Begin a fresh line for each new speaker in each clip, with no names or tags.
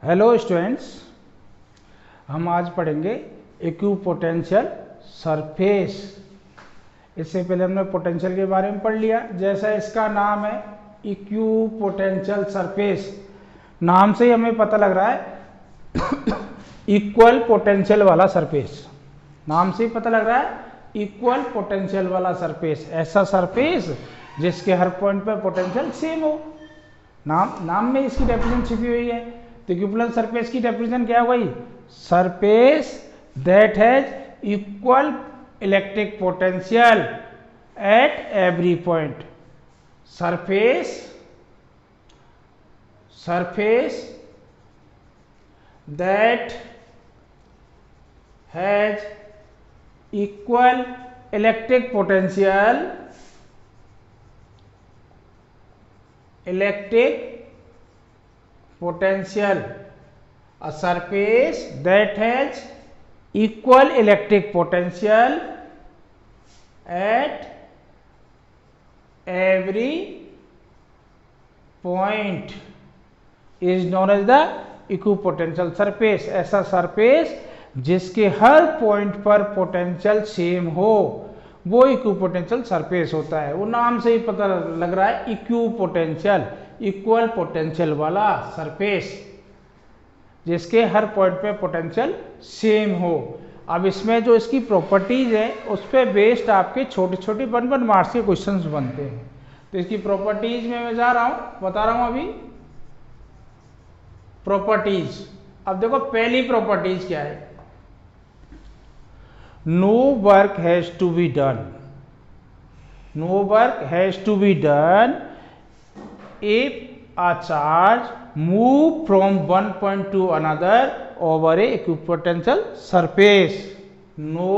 Hello students, हम आज पढ़ेंगे इक्विपोटेंशियल सरफेस। इससे पहले हमने पोटेंशियल के बारे में पढ़ लिया। जैसा इसका नाम है इक्विपोटेंशियल सरफेस, नाम से ही हमें पता लग रहा है इक्वल पोटेंशियल वाला सरफेस। नाम से ही पता लग रहा है इक्वल पोटेंशियल वाला सरफेस, ऐसा सरफेस जिसके हर पॉइंट पर पोटेंशियल सेम हो। नाम में इसकी डेफिनेशन छिपी हुई है। तो इक्विपोटेंशियल सरफेस की डेफिनेशन क्या हो गई? Surface that has equal electric potential at every point. Surface that has equal electric potential a surface that has equal electric potential at every point is known as the equipotential surface. ऐसा surface जिसके हर point पर potential same हो वो equipotential surface होता है। वो नाम से ही पता लग रहा है इक्विपोटेंशियल, इक्वल पोटेंशियल वाला सरफेस जिसके हर पॉइंट पे पोटेंशियल सेम हो। अब इसमें जो इसकी प्रॉपर्टीज है उस पर बेस्ड आपके छोटे छोटे 1 मार्क्स के क्वेश्चंस बनते हैं। तो इसकी प्रॉपर्टीज में मैं जा रहा हूं, बता रहा हूं अभी प्रॉपर्टीज। अब देखो पहली प्रॉपर्टीज क्या है? No work has to be done, no work has to be done if a charge move from one point to another over a equipotential surface. No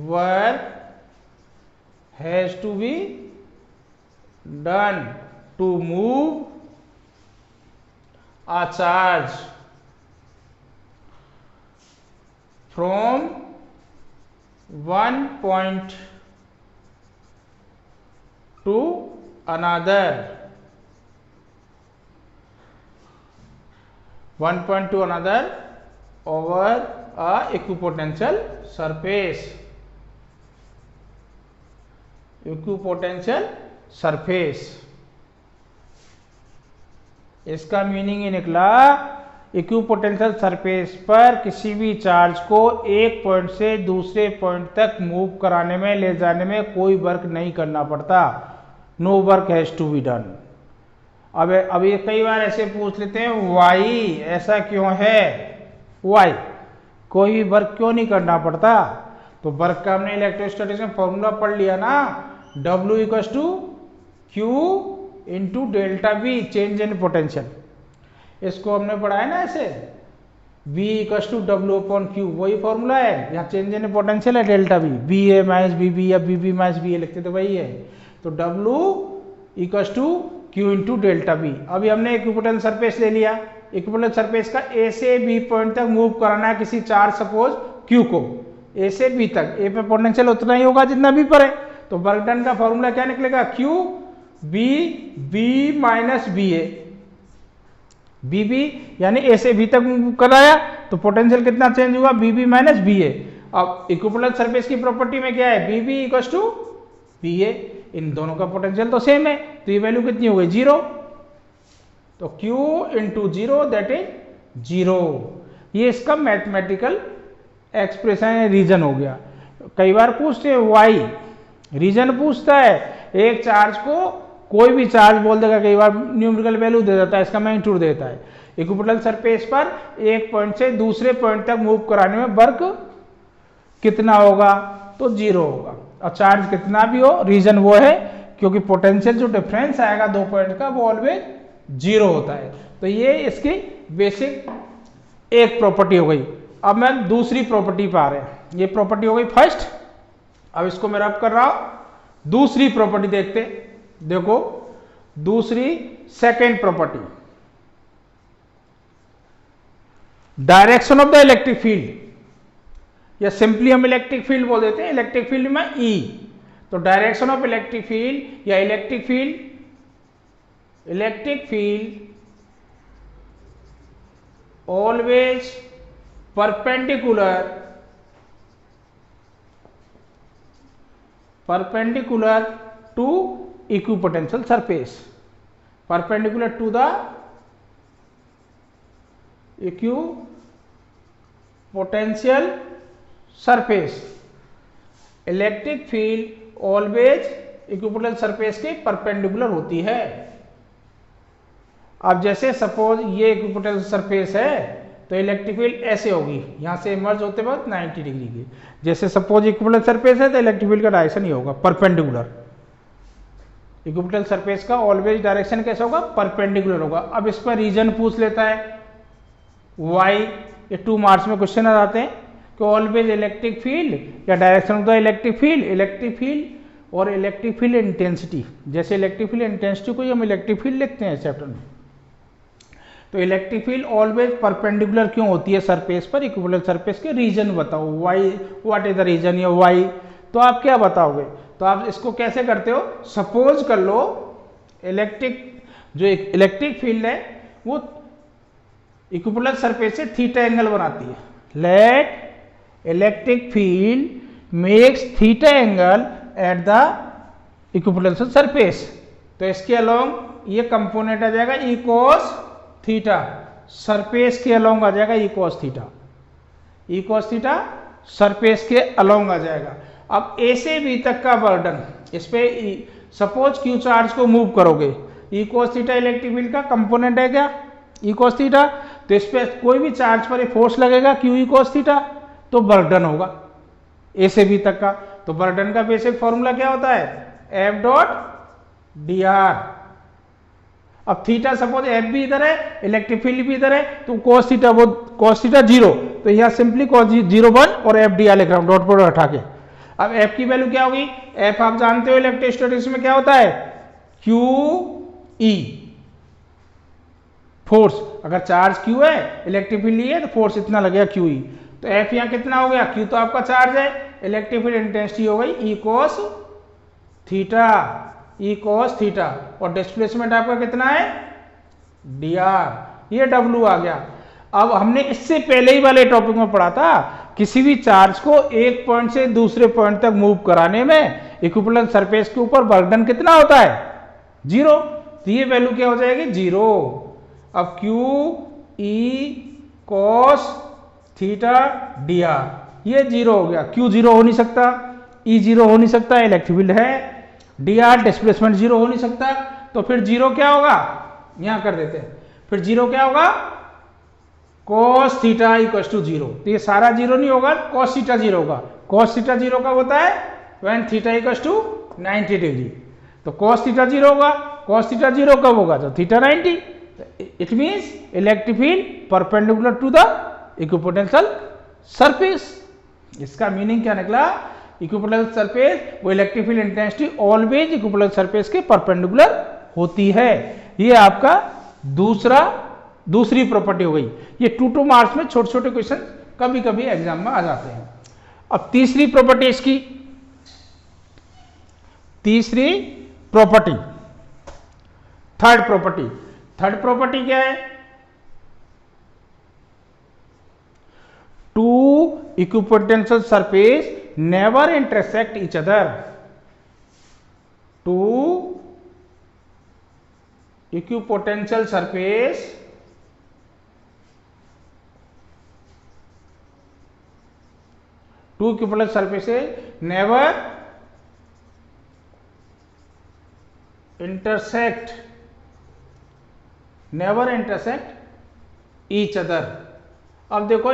work has to be done to move a charge from one point to another, one point to another over a equipotential surface, equipotential surface। इसका meaning ये निकला equipotential surface पर किसी भी charge को एक point से दूसरे पॉइंट तक मूव कराने में, ले जाने में कोई वर्क नहीं करना पड़ता। No work has to be done. अब ये कई बार ऐसे पूछ लेते हैं वाई, ऐसा क्यों है? वाई, कोई भी वर्क क्यों नहीं करना पड़ता? तो वर्क का हमने इलेक्ट्रोस्टैटिक्स में फॉर्मूला पढ़ लिया ना, W equals to Q into delta V, change in potential. इसको हमने पढ़ा है ना ऐसे, V equals to W upon Q, वही फॉर्मूला है। यहाँ चेंज इन पोटेंशियल है delta V, BA minus BB या BB माइनस BA लिखते तो वही है। तो W equals to Q into delta V। अभी हमने इक्विपोटेंशियल सरफेस ले लिया। इक्विपोटेंशियल सरफेस का A से B पॉइंट तक मूव कराना है किसी चार्ज सपोज Q को, A से B तक। A पे पोटेंशियल उतना ही होगा जितना B पर है। तो वर्क डन का फॉर्मूला क्या निकलेगा? Q B minus BA। BB यानी A से B तक मूव कराया तो पोटेंशियल कितना चेंज हुआ? BB minus BA। अब इक्विपोटेंशियल सरफेस की प्रॉपर्टी में क्या है? BB equals to BA। इन दोनों का पोटेंशियल तो सेम है, तो ये वैल्यू कितनी हो गई? 0। तो Q इंटू 0 दैट इज 0। ये इसका मैथमेटिकल एक्सप्रेशन रीजन हो गया। कई बार पूछते हैं वाई, रीजन पूछता है। एक चार्ज को कोई भी चार्ज बोल देगा, कई बार न्यूमेरिकल वैल्यू दे देता है, इसका मैग्नीट्यूड देता है। इक्विपोटेंशियल सरफेस पर एक पॉइंट से दूसरे पॉइंट तक मूव कराने में वर्क कितना होगा? तो 0 होगा। और चार्ज कितना भी हो, रीजन वो है क्योंकि पोटेंशियल जो डिफरेंस आएगा दो पॉइंट का वो ऑलवेज 0 होता है। तो ये इसकी बेसिक एक प्रॉपर्टी हो गई। अब मैं दूसरी प्रॉपर्टी पे आ रहे हैं। ये प्रॉपर्टी हो गई फर्स्ट। अब इसको मैं रब कर रहा हूं। दूसरी प्रॉपर्टी देखते, देखो दूसरी second property, direction of the electric field, या सिंपली हम इलेक्ट्रिक फील्ड बोल देते हैं। इलेक्ट्रिक फील्ड में E, तो डायरेक्शन ऑफ इलेक्ट्रिक फील्ड या electric field always perpendicular to equipotential surface, perpendicular to the equipotential surface. Electric field always equipotential surface के perpendicular होती है। अब जैसे सपोज ये इक्विपोटेंशियल सरफेस है तो इलेक्ट्रिक फील्ड ऐसे होगी, यहां से इमर्ज होते वक्त 90 डिग्री की। जैसे सपोज इक्विपोटेंशियल सरफेस है तो इलेक्ट्रिक फील्ड का डायरेक्शन ये होगा परपेंडिकुलर। इक्विपोटेंशियल सरफेस का ऑलवेज डायरेक्शन कैसा होगा? परपेंडिकुलर होगा। अब इस पर रीजन पूछ लेता है वाई, ये 2 मार्क्स में क्वेश्चन आ जाते हैं कि ऑलवेज इलेक्ट्रिक फील्ड या direction of the electric field और इलेक्ट्रिक फील्ड इंटेंसिटी। जैसे इलेक्ट्रिक फील्ड इंटेंसिटी को हम इलेक्ट्रिक फील्ड लिखते हैं चैप्टर में, तो इलेक्ट्रिक फील्ड ऑलवेज परपेंडिकुलर क्यों होती है सरफेस पर? इक्विपोटेंशियल सरफेस के रीजन बताओ, why, what is the reason या वाई। तो आप क्या बताओगे? तो आप इसको कैसे करते हो? सपोज कर लो इलेक्ट्रिक फील्ड है वो इक्विपोटेंशियल सरफेस से थीटा एंगल बनाती है। Let electric field makes theta angle at the equipotential surface. तो इसके अलोंग ये कंपोनेंट आ जाएगा ई कॉस थीटा, सरफेस के अलोंग आ जाएगा ई कॉस थीटा सरफेस के अलोंग आ जाएगा। अब ए से बी तक का बर्डन, इस पे सपोज क्यू चार्ज को मूव करोगे, ई कॉस थीटा इलेक्ट्रिक फील्ड का कंपोनेंट है क्या? ई कॉस थीटा। तो इस पे कोई भी चार्ज पर फोर्स लगेगा क्यू ई कॉस थीटा, तो बर्डन होगा ए से बी तक का। तो बर्डन का बेसिक फॉर्मूला क्या होता है? F dot D R. अब थीटा सपोज एफ भी इधर है, इलेक्ट्रिक फील्ड भी इधर है, तो cos थीटा वो cos थीटा 0, तो यहाँ सिंपली cos 0 1 और एफ डी आर लिख रहा हूं डॉट प्रोडक्ट हटा के। अब एफ की वैल्यू क्या होगी? एफ आप जानते हो इलेक्ट्रोस्टैटिक्स में क्या होता है? Q E, force. अगर चार्ज क्यू है, इलेक्ट्रिक फील्ड है, तो फोर्स इतना लगेगा क्यू ई। तो एफ यहाँ कितना हो गया? क्यू तो आपका चार्ज है, इलेक्ट्रिक फील्ड इंटेंसिटी हो गई ई कॉस थीटा, और डिस्प्लेसमेंट आपका कितना है? D R. ये डब्ल्यू आ गया। अब हमने इससे पहले ही वाले टॉपिक में पढ़ा था, किसी भी चार्ज को एक पॉइंट से दूसरे पॉइंट तक मूव कराने में इक्विपोटेंशियल सरफेस के ऊपर बर्डन कितना होता है? 0। तो ये वैल्यू क्या हो जाएगी? 0। अब Q E cos theta D R, ये 0 हो गया। क्यू 0 हो नहीं सकता, ई 0 हो नहीं सकता, इलेक्ट्रिक फील्ड है, डी आर डिस्प्लेसमेंट 0 हो नहीं सकता। तो फिर 0 क्या होगा? यहां कर देते हैं। फिर 0 क्या होगा? cos theta equal to 0। तो ये सारा 0 नहीं होगा, cos थीटा 0 होगा। cos थीटा 0 कब होता है? when theta equal to 90 degree. तो cos थीटा 0 होगा। cos थीटा 0 कब होगा? तो theta 90। It means electric field perpendicular to the equipotential surface. इसका मीनिंग क्या निकला? इक्विपोटेंशियल सरफेस वो electric field intensity always equipotential surface के परपेंडिकुलर होती है। ये आपका दूसरी प्रॉपर्टी हो गई। ये 2 मार्क्स में छोटे छोटे क्वेश्चन कभी कभी एग्जाम में आ जाते हैं। अब तीसरी प्रॉपर्टी इसकी, थर्ड प्रॉपर्टी क्या है? Two equipotential surface never intersect each other. Two equipotential surface two equivalent surfaces never intersect each other। अब देखो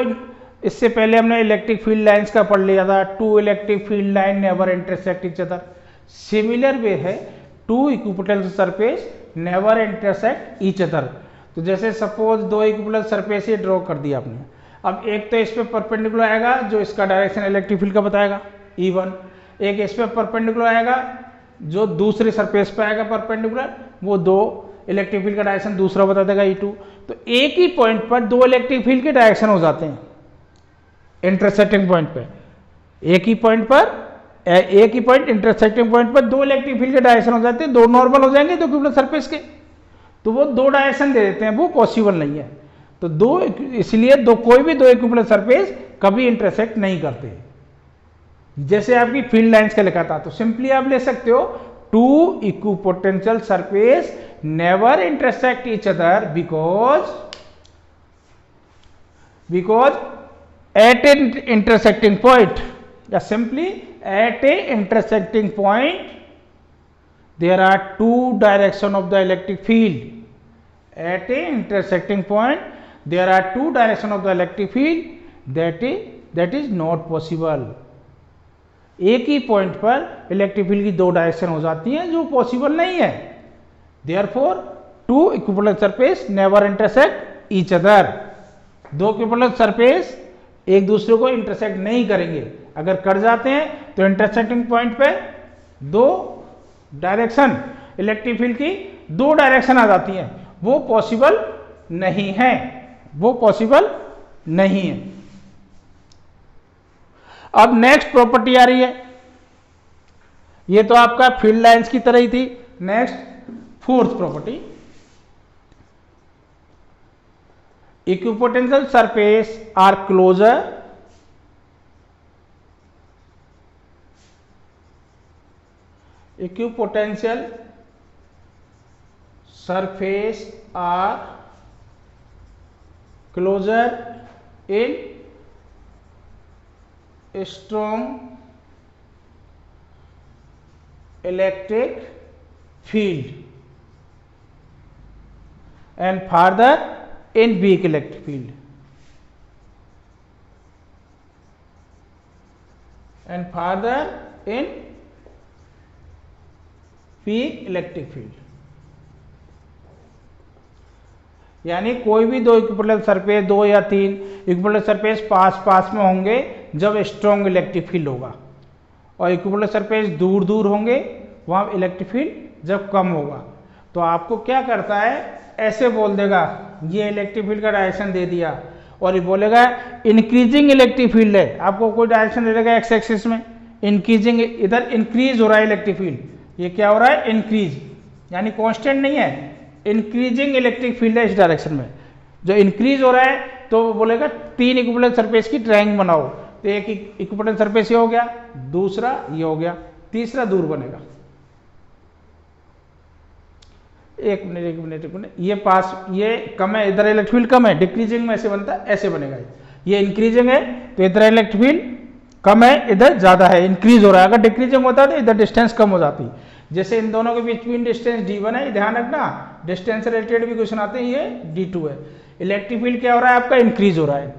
इससे पहले हमने इलेक्ट्रिक फील्ड लाइंस का पढ़ लिया था, 2 electric field line never intersect each other. Similar way है 2 equipotential surface never intersect each other. तो जैसे सपोज 2 इक्विपोटेंशियल सरफेस ही ड्रॉ कर दिया आपने। अब एक तो इस पे परपेंडिकुलर आएगा जो इसका डायरेक्शन इलेक्ट्रिक फील्ड का बताएगा E1, एक इस पे परपेंडिकुलर आएगा जो दूसरे सरफेस पे आएगा परपेंडिकुलर, वो 2 इलेक्ट्रिक फील्ड का डायरेक्शन दूसरा बता देगा E2। तो एक ही पॉइंट पर 2 इलेक्ट्रिक फील्ड के डायरेक्शन हो जाते हैं इंटरसेक्टिंग पॉइंट पे। एक ही पॉइंट इंटरसेक्टिंग पॉइंट पर 2 इलेक्ट्रिक फील्ड के डायरेक्शन हो जाते हैं, 2 नॉर्मल हो जाएंगे 2 इक्विवेलेंट सरफेस के, तो वो 2 डायरेक्शन दे देते हैं, वो पॉसिबल नहीं है। तो तो दो, इसलिए दो कोई भी दो इक्विपोटेंशियल सरफेस कभी इंटरसेक्ट नहीं करते। जैसे आपकी फील्ड लाइंस का लिखा था, तो सिंपली आप ले सकते हो two equipotential surface never intersect each other because at an intersecting point, या simply at a intersecting point there are two direction of the electric field. At a intersecting point there are two direction of the electric field that is not possible. एक ही point पर electric field की दो direction हो जाती हैं जो possible नहीं है। Therefore two equipotent surface never intersect each other. दो इक्विपोटेंशियल सरफेस एक दूसरे को इंटरसेक्ट नहीं करेंगे। अगर कर जाते हैं तो इंटरसेक्टिंग पॉइंट पे दो डायरेक्शन इलेक्ट्रिक फील्ड की दो डायरेक्शन आ जाती हैं, वो पॉसिबल नहीं है, वो पॉसिबल नहीं है। अब नेक्स्ट प्रॉपर्टी आ रही है, ये तो आपका फील्ड लाइंस की तरह ही थी। Next fourth property, equipotential surface are closer equipotential surface are closer in strong electric field and farther in weak electric field and farther in weak electric field। यानी कोई भी दो इक्विपोटेंशियल सरफेस, दो या तीन इक्विपोटेंशियल सरफेस पास पास में होंगे जब स्ट्रॉन्ग इलेक्ट्रिक फील्ड होगा, और इक्विपोटेंशियल सरफेस दूर दूर होंगे वहां इलेक्ट्रिक फील्ड जब कम होगा। तो आपको क्या करता है, ऐसे बोल देगा, ये इलेक्ट्रिक फील्ड का डायरेक्शन दे दिया और ये बोलेगा इंक्रीजिंग इलेक्ट्रिक फील्ड है, आपको कोई डायरेक्शन दे देगा एक्स एक्सिस में, इंक्रीजिंग, इधर इंक्रीज हो रहा है इलेक्ट्रिक फील्ड, ये क्या हो रहा है इंक्रीज, यानी कांस्टेंट नहीं है, इंक्रीजिंग इलेक्ट्रिक फील्ड है इस डायरेक्शन में, जो इंक्रीज हो रहा है तो वो बोलेगा तीन इक्विपोटेंशियल सरफेस की ड्राइंग बनाओ। तो एक इक्विपोटेंशियल सरफेस ये हो गया, दूसरा ये हो गया, तीसरा दूर बनेगा। एक मिनट, ये पास, ये कम है, इधर इलेक्ट्रिक फील्ड कम है, डिक्रीजिंग में ऐसे बनता है, ऐसे बनेगा। ये इंक्रीजिंग है तो इधर इलेक्ट्रिक फील्ड कम है, इधर ज्यादा है, इंक्रीज हो रहा है। अगर डिक्रीजिंग होता है तो इधर डिस्टेंस कम हो जाती। जैसे इन दोनों के बीच में डिस्टेंस d1 है, ध्यान रखना, डिस्टेंस से रिलेटेड भी क्वेश्चन आते हैं, ये d2 है। इलेक्ट्रिक फील्ड क्या हो रहा है आपका, इंक्रीज हो रहा है,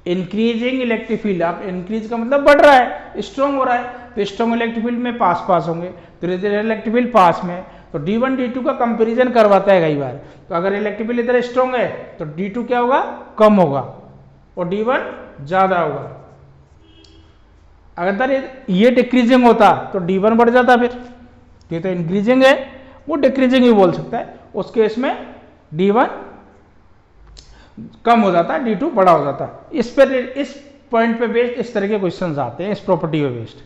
इंक्रीजिंग इलेक्ट्रिक फील्ड, आप इंक्रीज का मतलब बढ़ रहा है, स्ट्रॉन्ग हो रहा है, तो स्ट्रॉन्ग इलेक्ट्रिक फील्ड में पास पास होंगे, तो इलेक्ट्रिक फील्ड पास में, तो d1 d2 का कंपैरिजन करवाता है कई बार। तो अगर इलेक्ट्रिक फील्ड इधर स्ट्रॉन्ग है तो d2 क्या होगा, कम होगा, और d1 ज्यादा होगा। अगर ये डिक्रीजिंग होता तो d1 बढ़ जाता, फिर ये तो इंक्रीजिंग है, वो डिक्रीजिंग ही बोल सकता है, उस केस में d1 कम हो जाता, d2 बड़ा हो जाता। इस पॉइंट पे बेस्ड इस तरह के क्वेश्चंस आते हैं, इस प्रॉपर्टी पे बेस्ड।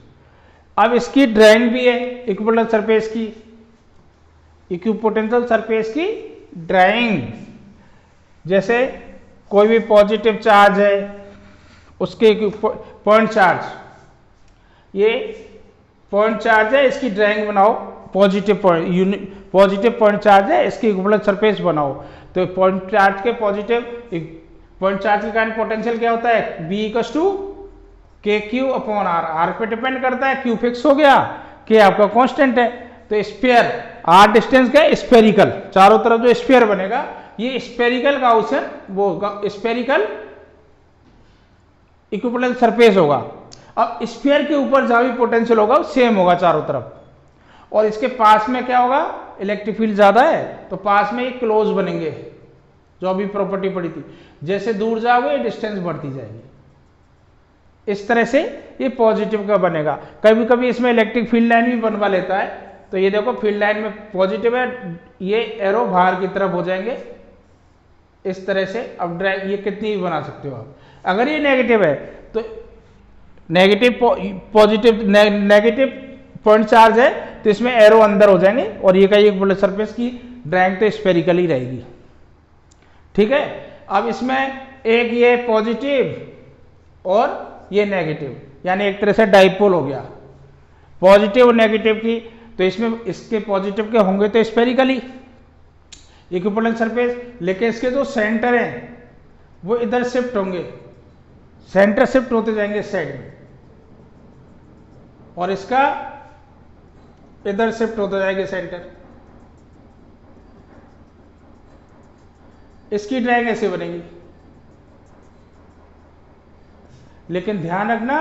अब इसकी ड्राइंग भी है इक्विपोटेंशियल सरफेस की, इक्विपोटेंशियल सरफेस की ड्राइंग, जैसे कोई भी पॉजिटिव चार्ज है उसके पॉइंट चार्ज, ये पॉइंट चार्ज है, इसकी ड्राइंग बनाओ, पॉजिटिव पॉइंट चार्ज है, इसकी इक्विपोटेंशियल सरफेस बनाओ। तो पॉइंट चार्ज के पॉइंट चार्ज के कारण पोटेंशियल क्या होता है, B = KQ/R, R पे डिपेंड करता है, Q फिक्स हो गया, K आपका कांस्टेंट है। तो स्फीयर, R डिस्टेंस का स्फेरिकल, चारों तरफ जो स्फीयर बनेगा ये स्फेरिकल का ऑप्शन, वो स्फेरिकल इक्विपोटेंशियल सरफेस होगा। अब स्फीयर के ऊपर जहां भी पोटेंशियल होगा वो सेम होगा चारों तरफ, और इसके पास में क्या होगा, इलेक्ट्रिक फील्ड ज्यादा है तो पास में ये क्लोज बनेंगे, जो अभी प्रॉपर्टी पड़ी थी, जैसे दूर जाओगे डिस्टेंस बढ़ती जाएगी। इस तरह से ये पॉजिटिव का बनेगा। कभी कभी इसमें इलेक्ट्रिक फील्ड लाइन भी बनवा लेता है, तो ये देखो फील्ड लाइन में पॉजिटिव है, ये एरो बाहर की तरफ हो जाएंगे इस तरह से। अब ये कितनी भी बना सकते हो आप। अगर ये नेगेटिव है तो नेगेटिव पॉइंट चार्ज है तो इसमें एरो अंदर हो जाएंगे, और ये का एक सरफेस की ड्राइंग तो स्फेरिकल ही रहेगी। ठीक है, अब इसमें एक ये पॉजिटिव और ये नेगेटिव, यानी एक तरह से डाइपोल हो गया पॉजिटिव और नेगेटिव की, तो इसमें इसके पॉजिटिव के होंगे तो स्फेरिकली इक्विपोटेंशियल सरफेस, लेकिन इसके जो सेंटर हैं वो इधर शिफ्ट होंगे, सेंटर शिफ्ट होते जाएंगे इस साइड में, और इसका इधर शिफ्ट होते जाएंगे सेंटर। इसकी ड्राइंग ऐसे बनेगी, लेकिन ध्यान रखना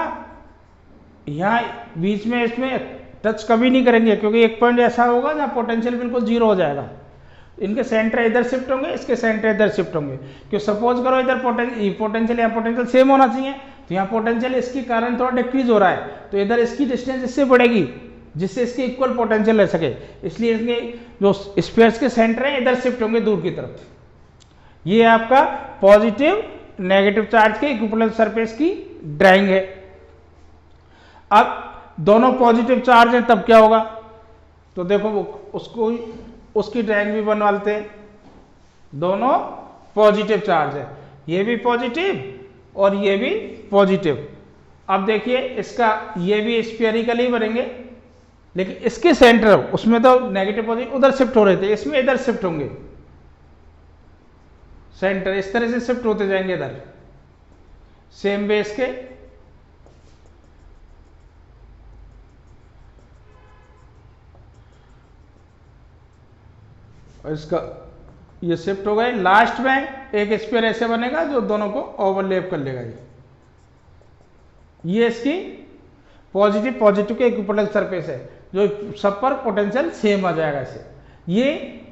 यहां बीच में इसमें टच कभी नहीं करेंगे, क्योंकि एक पॉइंट ऐसा होगा जहां पोटेंशियल बिल्कुल जीरो हो जाएगा। इनके सेंटर इधर शिफ्ट होंगे, इसके सेंटर इधर शिफ्ट होंगे, क्यों सपोज करो इधर पोटेंशियल या पोटेंशियल सेम होना चाहिए, तो यहाँ पोटेंशियल इसके कारण थोड़ा डिक्रीज हो रहा है, तो इधर इसकी डिस्टेंस इससे बढ़ेगी जिससे इसके इक्वल पोटेंशियल रह सके, इसलिए इसके जो स्पेयर्स के सेंटर है इधर शिफ्ट होंगे दूर की तरफ। ये आपका पॉजिटिव नेगेटिव चार्ज के इक्विपोटेंशियल सरफेस की ड्राइंग है। अब दोनों पॉजिटिव चार्ज हैं तब क्या होगा, तो देखो उसको उसकी ड्राइंग भी बनवाते हैं। दोनों पॉजिटिव चार्ज है, ये भी पॉजिटिव और ये भी पॉजिटिव। अब देखिए इसका ये भी स्फेरिकली बनेंगे, लेकिन इसके सेंटर उसमें तो नेगेटिव पॉजिटिव उधर शिफ्ट हो रहे थे, इसमें इधर शिफ्ट होंगे, सेंटर इस तरह से शिफ्ट होते जाएंगे इधर सेम बेस के। और इसका ये शिफ्ट हो गए, लास्ट में एक स्फीयर ऐसे बनेगा जो दोनों को ओवरलैप कर लेगा। ये इसकी पॉजिटिव पॉजिटिव के इक्विपोटेंशियल सरफेस है, जो सब पर पोटेंशियल सेम आ जाएगा इसे। ये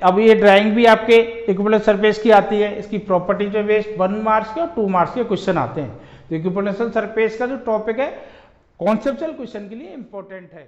अब ये ड्राइंग भी आपके इक्विपोटेंशियल सरफेस की आती है, इसकी प्रॉपर्टीज में बेस्ड 1 मार्क्स के और 2 मार्क्स के क्वेश्चन आते हैं। तो इक्विपोटेंशियल सरफेस का जो टॉपिक है कॉन्सेप्चुअल क्वेश्चन के लिए इंपॉर्टेंट है।